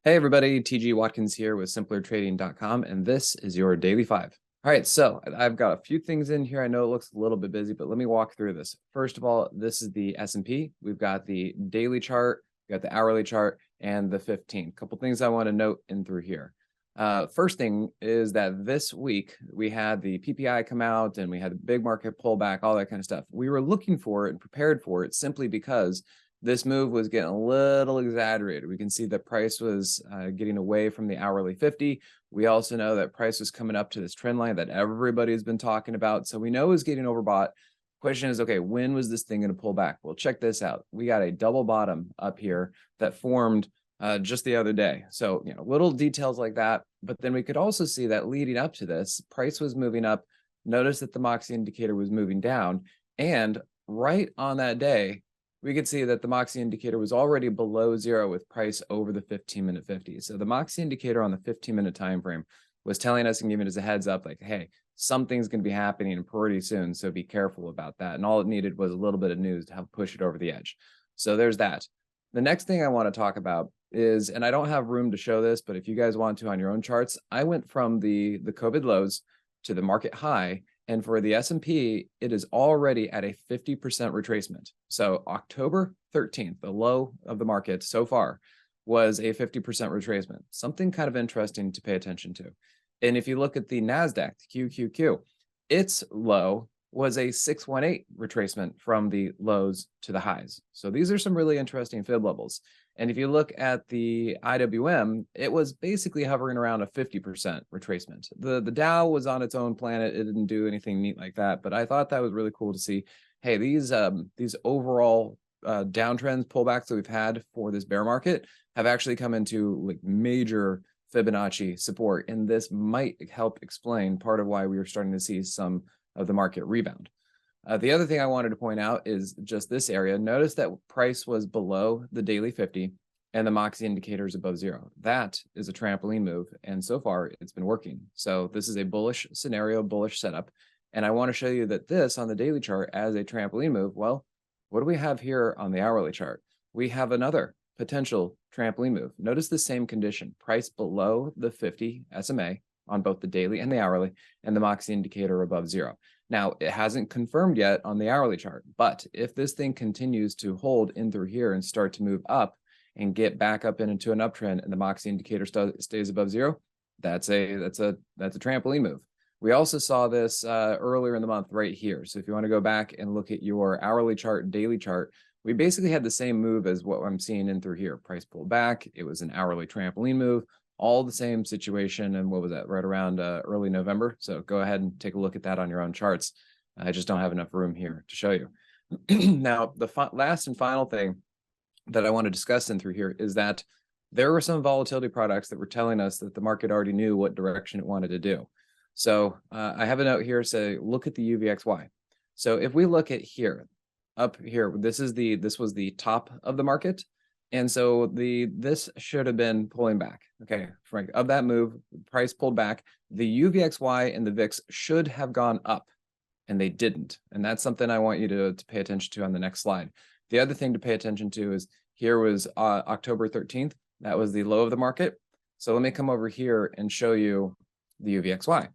Hey everybody, TG Watkins here with simplertrading.com, and this is your Daily 5. All right, so I've got a few things in here. I know it looks a little bit busy, but let me walk through this. First of all, this is the S&P. We've got the daily chart, we've got the hourly chart, and the 15. Couple things I want to note in through here. First thing is that this week we had the PPI come out and we had the big market pullback, all that kind of stuff. We were looking for it and prepared for it simply because this move was getting a little exaggerated. We can see that price was getting away from the hourly 50. We also know that price was coming up to this trend line that everybody's been talking about. So we know it was getting overbought. Question is, okay, when was this thing going to pull back? Well, check this out. We got a double bottom up here that formed just the other day. So, little details like that. But then we could also see that leading up to this, price was moving up. Notice that the Moxie indicator was moving down. And right on that day, we could see that the Moxie indicator was already below zero with price over the 15-minute 50. So the Moxie indicator on the 15-minute time frame was telling us and giving us a heads up like, hey, something's going to be happening pretty soon, so be careful about that. And all it needed was a little bit of news to help push it over the edge. So there's that. The next thing I want to talk about is, and I don't have room to show this, but if you guys want to on your own charts, I went from the COVID lows to the market high. And for the S&P, it is already at a 50% retracement. So October 13th, the low of the market so far, was a 50% retracement. Something kind of interesting to pay attention to. And if you look at the NASDAQ, QQQ, its low was a 618 retracement from the lows to the highs. So these are some really interesting fib levels. And if you look at the IWM, it was basically hovering around a 50% retracement. The Dow was on its own planet. It didn't do anything neat like that, but I thought that was really cool to see. Hey, these overall downtrends, pullbacks that we've had for this bear market have actually come into like major Fibonacci support, and this might help explain part of why we are starting to see some of the market rebound. The other thing I wanted to point out is just this area. Notice that price was below the daily 50 and the Moxie indicator is above zero. That is a trampoline move, and so far it's been working. So this is a bullish scenario, bullish setup, and I want to show you that this on the daily chart as a trampoline move. Well, what do we have here on the hourly chart? We have another potential trampoline move. Notice the same condition, price below the 50 SMA on both the daily and the hourly, and the Moxie indicator above zero. Now, it hasn't confirmed yet on the hourly chart, but if this thing continues to hold in through here and start to move up and get back up into an uptrend and the Moxie indicator stays above zero, that's a trampoline move. We also saw this earlier in the month right here. So if you want to go back and look at your hourly chart, daily chart, we basically had the same move as what I'm seeing in through here. Price pulled back. It was an hourly trampoline move. All the same situation. And what was that, right around early November? So go ahead and take a look at that on your own charts. I just don't have enough room here to show you. Now, the last and final thing that I want to discuss in through here is that there were some volatility products that were telling us that the market already knew what direction it wanted to do. So I have a note here say, look at the UVXY. So if we look at here, up here, this was the top of the market. And so this should have been pulling back. Okay, Frank, of that move, price pulled back. The UVXY and the VIX should have gone up, and they didn't. And that's something I want you to pay attention to on the next slide. The other thing to pay attention to is here was October 13th. That was the low of the market. So let me come over here and show you the UVXY.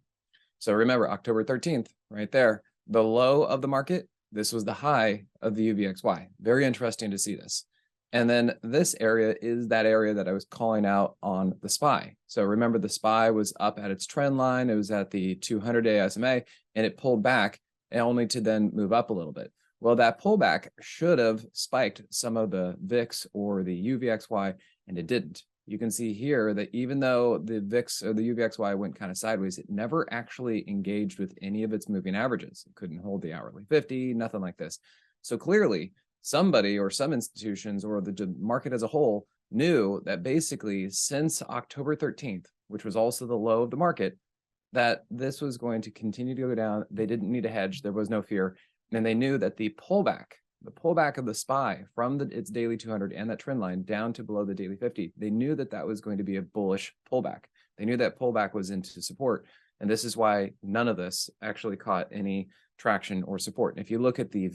So remember, October 13th, right there, the low of the market. This was the high of the UVXY. Very interesting to see this. And then this area is that area that I was calling out on the SPY. So remember, the SPY was up at its trend line. It was at the 200-day SMA, and it pulled back only to then move up a little bit. Well, that pullback should have spiked some of the VIX or the UVXY, and it didn't. You can see here that even though the VIX or the UVXY went kind of sideways, it never actually engaged with any of its moving averages. It couldn't hold the hourly 50, nothing like this. So clearly, somebody or some institutions or the market as a whole knew that basically since October 13th, which was also the low of the market, that this was going to continue to go down. They didn't need a hedge. There was no fear. And they knew that the pullback of the SPY from its daily 200 and that trend line down to below the daily 50, they knew that that was going to be a bullish pullback. They knew that pullback was into support. And this is why none of this actually caught any traction or support. And if you look at the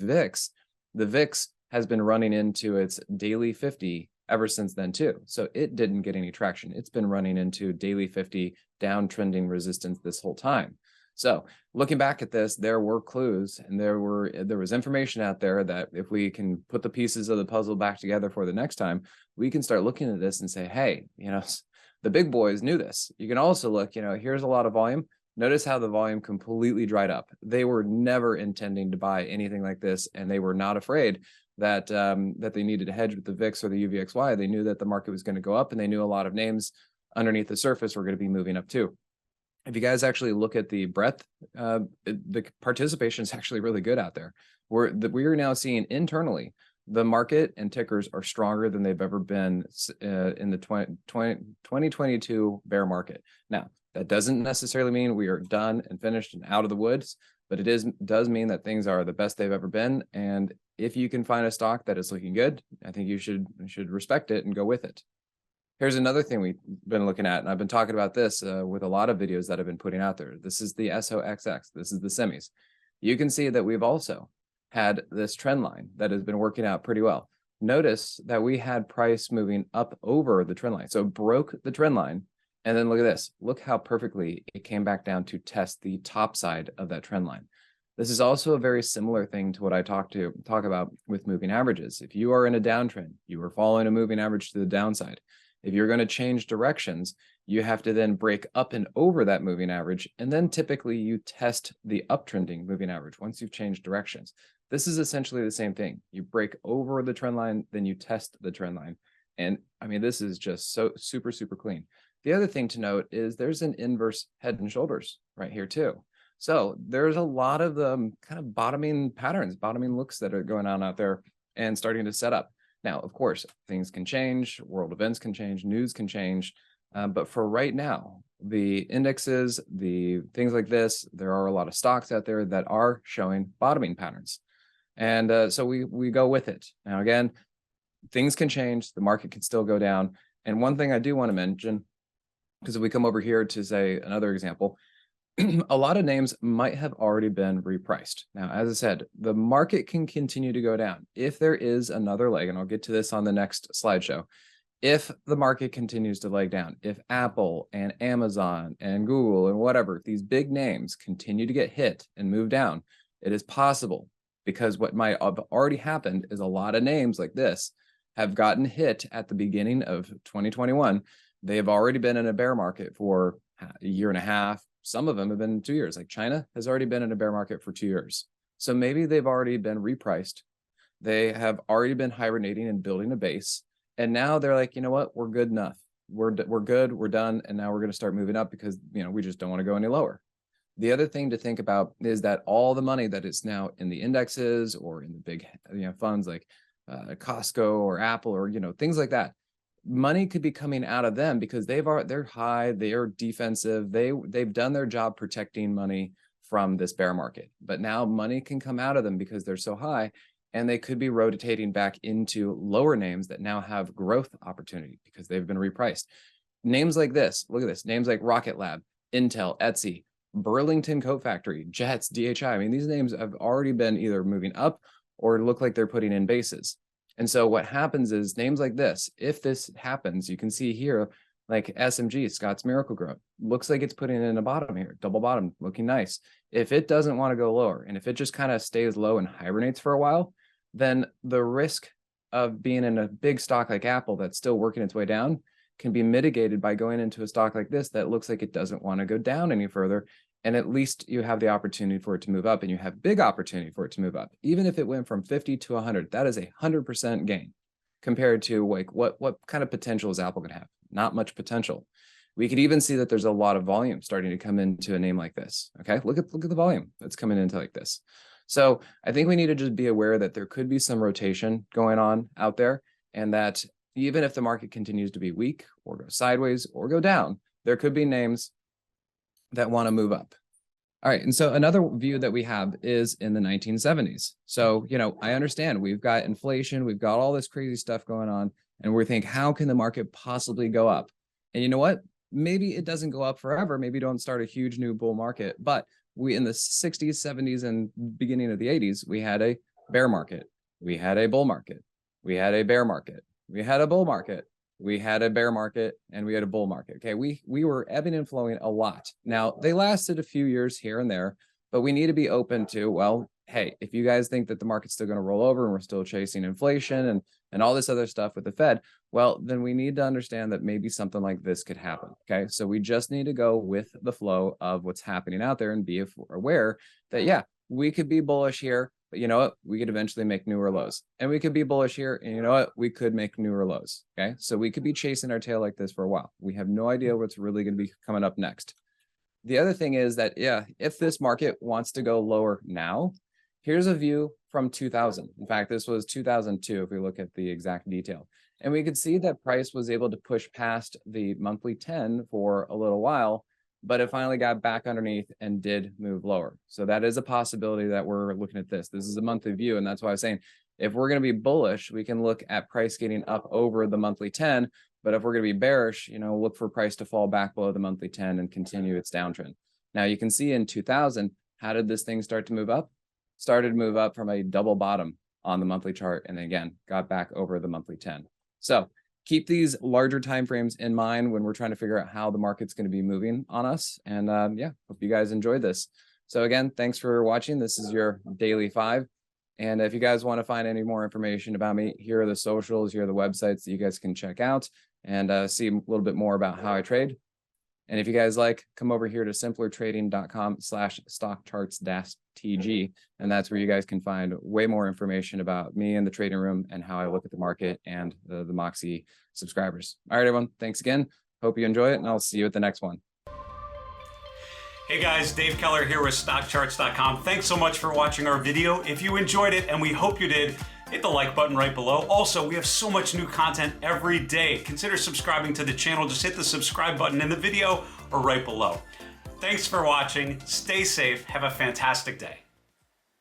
VIX has been running into its daily 50 ever since then too. So it didn't get any traction. It's been running into daily 50 downtrending resistance this whole time. So looking back at this, there were clues and there was information out there that if we can put the pieces of the puzzle back together for the next time, we can start looking at this and say, hey, the big boys knew this. You can also look, here's a lot of volume. Notice how the volume completely dried up. They were never intending to buy anything like this, and they were not afraid that that they needed to hedge with the VIX or the UVXY. They knew that the market was going to go up, and they knew a lot of names underneath the surface were going to be moving up too. If you guys actually look at the breadth, the participation is actually really good out there. We are now seeing internally the market and tickers are stronger than they've ever been in the 2022 bear market. Now, that doesn't necessarily mean we are done and finished and out of the woods, but it does mean that things are the best they've ever been. And if you can find a stock that is looking good, I think you should respect it and go with it. Here's another thing we've been looking at, and I've been talking about this with a lot of videos that I've been putting out there. This is the SOXX. This is the semis. You can see that we've also had this trend line that has been working out pretty well. Notice that we had price moving up over the trend line. So it broke the trend line. And then look at this. Look how perfectly it came back down to test the top side of that trend line. This is also a very similar thing to what I talk about with moving averages. If you are in a downtrend, you are following a moving average to the downside. If you're going to change directions, you have to then break up and over that moving average. And then typically you test the uptrending moving average once you've changed directions. This is essentially the same thing. You break over the trend line, then you test the trend line. And I mean, this is just so super, super clean. The other thing to note is there's an inverse head and shoulders right here too. So there's a lot of kind of bottoming patterns, bottoming looks that are going on out there and starting to set up. Now, of course, things can change, world events can change, news can change. But for right now, the indexes, the things like this, there are a lot of stocks out there that are showing bottoming patterns. And so we go with it. Now, again, things can change. The market can still go down. And one thing I do want to mention, because if we come over here to say another example, a lot of names might have already been repriced. Now, as I said, the market can continue to go down. If there is another leg, and I'll get to this on the next slideshow, if the market continues to leg down, if Apple and Amazon and Google and whatever, these big names continue to get hit and move down, it is possible, because what might have already happened is a lot of names like this have gotten hit at the beginning of 2021. They have already been in a bear market for a year and a half. Some of them have been 2 years. Like China has already been in a bear market for 2 years. So maybe they've already been repriced. They have already been hibernating and building a base. And now they're like, you know what? We're good enough. We're good. We're done. And now we're going to start moving up because, we just don't want to go any lower. The other thing to think about is that all the money that is now in the indexes or in the big, funds like Costco or Apple or, things like that, money could be coming out of them because they're high, they are defensive, they've done their job protecting money from this bear market. But now money can come out of them because they're so high, and they could be rotating back into lower names that now have growth opportunity because they've been repriced. Names like this, look at this, names like Rocket Lab, Intel, Etsy, Burlington Coat Factory, Jets, DHI. I mean, these names have already been either moving up or look like they're putting in bases. And so what happens is names like this, if this happens, you can see here, like SMG, Scott's Miracle-Gro, looks like it's putting in a bottom here, double bottom, looking nice. If it doesn't want to go lower, and if it just kind of stays low and hibernates for a while, then the risk of being in a big stock like Apple that's still working its way down can be mitigated by going into a stock like this that looks like it doesn't want to go down any further. And at least you have the opportunity for it to move up, and you have big opportunity for it to move up. Even if it went from 50 to 100, that is 100% gain compared to like what kind of potential is Apple going to have? Not much potential. We could even see that there's a lot of volume starting to come into a name like this. Okay, look at the volume that's coming into like this. So I think we need to just be aware that there could be some rotation going on out there, and that even if the market continues to be weak or go sideways or go down, there could be names that want to move up. All right. And so another view that we have is in the 1970s. So, I understand we've got inflation, we've got all this crazy stuff going on, and we think, how can the market possibly go up? And you know what? Maybe it doesn't go up forever. Maybe don't start a huge new bull market. But we, in the 60s, 70s, and beginning of the 80s, we had a bear market. We had a bull market. We had a bear market. We had a bull market, we had a bear market, and we had a bull market. Okay, we were ebbing and flowing a lot. Now, they lasted a few years here and there, but we need to be open to, well, hey, if you guys think that the market's still going to roll over and we're still chasing inflation and all this other stuff with the Fed, well, then we need to understand that maybe something like this could happen. Okay, so we just need to go with the flow of what's happening out there and be aware that, yeah, we could be bullish here, but you know what? We could eventually make newer lows. And we could be bullish here, and you know what? We could make newer lows. Okay, so we could be chasing our tail like this for a while. We have no idea what's really going to be coming up next. The other thing is that, yeah, if this market wants to go lower now, here's a view from 2000. In fact, this was 2002 if we look at the exact detail. And we could see that price was able to push past the monthly 10 for a little while, but it finally got back underneath and did move lower. So that is a possibility that we're looking at this. This is a monthly view, and that's why I was saying, if we're going to be bullish, we can look at price getting up over the monthly 10, but if we're going to be bearish, you know, look for price to fall back below the monthly 10 and continue its downtrend. Now you can see in 2000, how did this thing start to move up? Started to move up from a double bottom on the monthly chart, and then again got back over the monthly 10. So keep these larger time frames in mind when we're trying to figure out how the market's going to be moving on us. And yeah, hope you guys enjoyed this. So again, thanks for watching. This is your Daily 5. And if you guys want to find any more information about me, here are the socials, here are the websites that you guys can check out and see a little bit more about how I trade. And if you guys like, come over here to simplertrading.com/StockCharts-TG. And that's where you guys can find way more information about me and the trading room and how I look at the market and the Moxie subscribers. All right, everyone. Thanks again. Hope you enjoy it, and I'll see you at the next one. Hey guys, Dave Keller here with StockCharts.com. Thanks so much for watching our video. If you enjoyed it, and we hope you did, hit the like button right below. Also, we have so much new content every day. Consider subscribing to the channel. Just hit the subscribe button in the video or right below. Thanks for watching. Stay safe. Have a fantastic day.